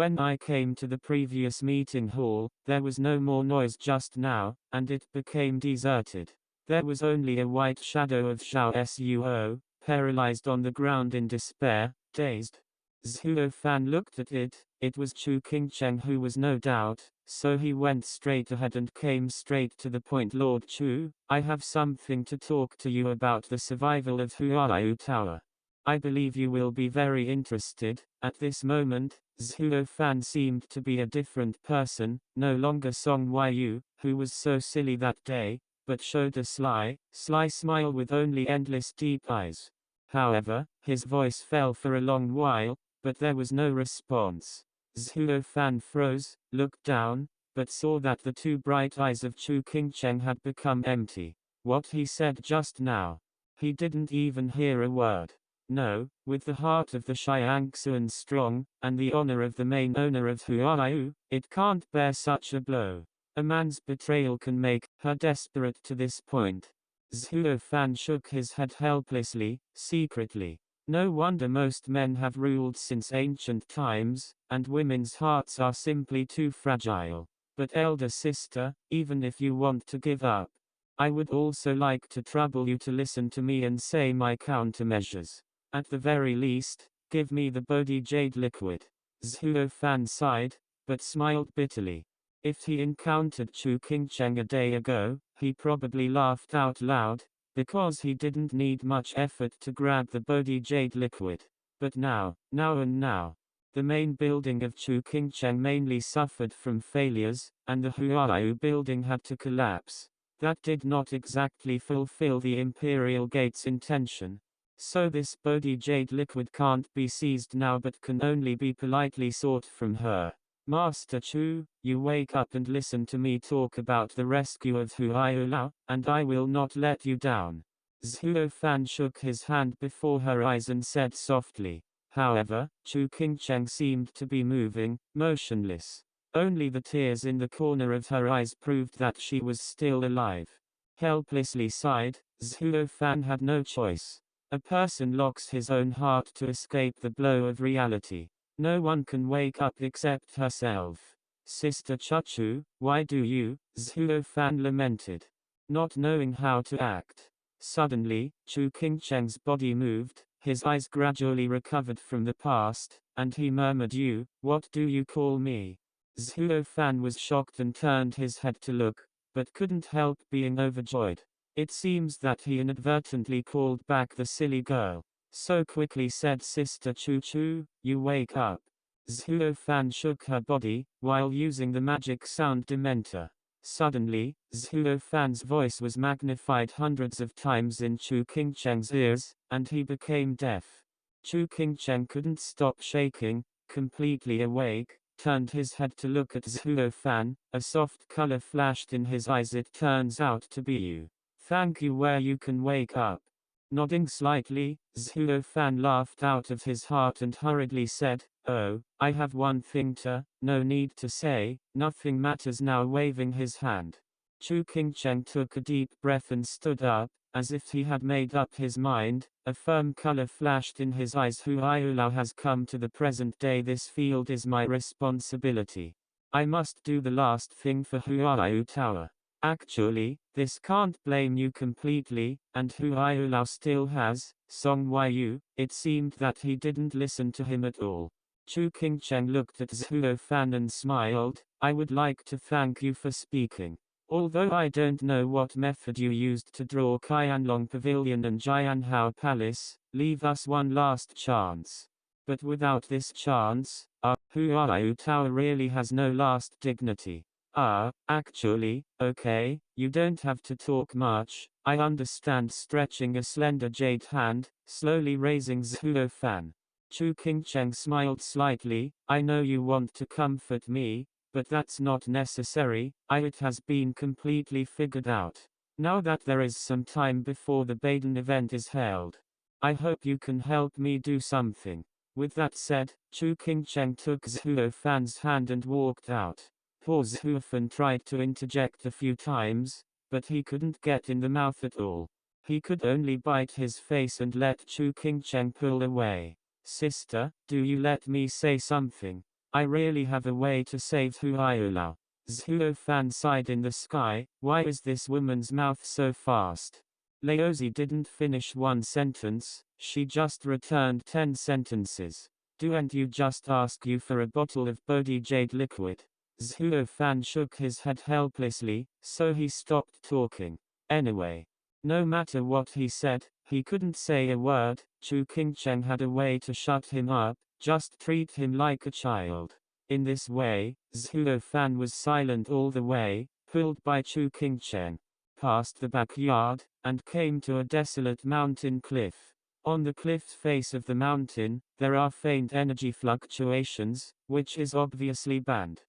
When I came to the previous meeting hall, there was no more noise just now, and it became deserted. There was only a white shadow of Xiao Suo, paralyzed on the ground in despair, dazed. Zhuo Fan looked at it. It was Chu Qingcheng, who was no doubt, so he went straight ahead and came straight to the point. Lord Chu, I have something to talk to you about the survival of Huaiyu Tower. I believe you will be very interested. At this moment, Zhuo Fan seemed to be a different person, no longer Song Waiyu, who was so silly that day, but showed a sly smile with only endless deep eyes. However, his voice fell for a long while, but there was no response. Zhuo Fan froze, looked down, but saw that the two bright eyes of Chu Qingcheng had become empty. What he said just now? He didn't even hear a word. No, with the heart of the Xiangxuan strong, and the honor of the main owner of Huaiyu, it can't bear such a blow. A man's betrayal can make her desperate to this point. Zhuo Fan shook his head helplessly, secretly. No wonder most men have ruled since ancient times, and women's hearts are simply too fragile. But elder sister, even if you want to give up, I would also like to trouble you to listen to me and say my countermeasures. At the very least, give me the Bodhi Jade liquid. Zhuo Fan sighed, but smiled bitterly. If he encountered Chu Qingcheng a day ago, he probably laughed out loud, because he didn't need much effort to grab the Bodhi Jade liquid. But now, the main building of Chu Qingcheng mainly suffered from failures, and the Huaiyu building had to collapse. That did not exactly fulfill the Imperial Gate's intention. So this Bodhi Jade liquid can't be seized now but can only be politely sought from her. Master Chu, you wake up and listen to me talk about the rescue of Huaiyu Lao, and I will not let you down. Zhuo Fan shook his hand before her eyes and said softly. However, Chu Qingcheng seemed to be moving, motionless. Only the tears in the corner of her eyes proved that she was still alive. Helplessly sighed, Zhuo Fan had no choice. A person locks his own heart to escape the blow of reality. No one can wake up except herself. Sister Chuchu, why do you? Zhuo Fan lamented, not knowing how to act. Suddenly, Chu Qingcheng's body moved, his eyes gradually recovered from the past, and he murmured, "You, what do you call me?" Zhuo Fan was shocked and turned his head to look, but couldn't help being overjoyed. It seems that he inadvertently called back the silly girl. So quickly, said Sister Chu-Chu, you wake up. Zhuo Fan shook her body, while using the magic sound Dementor. Suddenly, Zhuo Fan's voice was magnified hundreds of times in Chu Qingcheng's ears, and he became deaf. Chu Qingcheng couldn't stop shaking, completely awake, turned his head to look at Zhuo Fan. A soft color flashed in his eyes. It turns out to be you. Thank you, where you can wake up. Nodding slightly, Zhuo Fan laughed out of his heart and hurriedly said, "Oh, I have one thing to, no need to say, nothing matters now," waving his hand. Chu Qingcheng took a deep breath and stood up, as if he had made up his mind. A firm color flashed in his eyes. Huaiyu Lao has come to the present day. This field is my responsibility. I must do the last thing for Huaiyu Tower. Actually, this can't blame you completely, and Huaiyu Lao still has, Song Waiyu. It seemed that he didn't listen to him at all. Chu Qingcheng looked at Zhuo Fan and smiled. I would like to thank you for speaking. Although I don't know what method you used to draw Qianlong Pavilion and Jianhao Palace, leave us one last chance. But without this chance, our Huaiyu Tower really has no last dignity. Actually, okay, you don't have to talk much, I understand, stretching a slender jade hand, slowly raising Zhuo Fan. Chu Qingcheng smiled slightly. I know you want to comfort me, but that's not necessary. It has been completely figured out. Now that there is some time before the Baden event is held, I hope you can help me do something. With that said, Chu Qingcheng took Zhuo Fan's hand and walked out. Poor Zhuo Fan tried to interject a few times, but he couldn't get in the mouth at all. He could only bite his face and let Chu Qingcheng pull away. Sister, do you let me say something? I really have a way to save Huayulao. Zhuo Fan sighed in the sky. Why is this woman's mouth so fast? Laozi didn't finish one sentence, she just returned 10 sentences. Didn't you just ask you for a bottle of Bodhi Jade liquid? Zhuo Fan shook his head helplessly, so he stopped talking. Anyway. No matter what he said, he couldn't say a word. Chu Qingcheng had a way to shut him up, just treat him like a child. In this way, Zhuo Fan was silent all the way, pulled by Chu Qingcheng, past the backyard, and came to a desolate mountain cliff. On the cliff face of the mountain, there are faint energy fluctuations, which is obviously banned.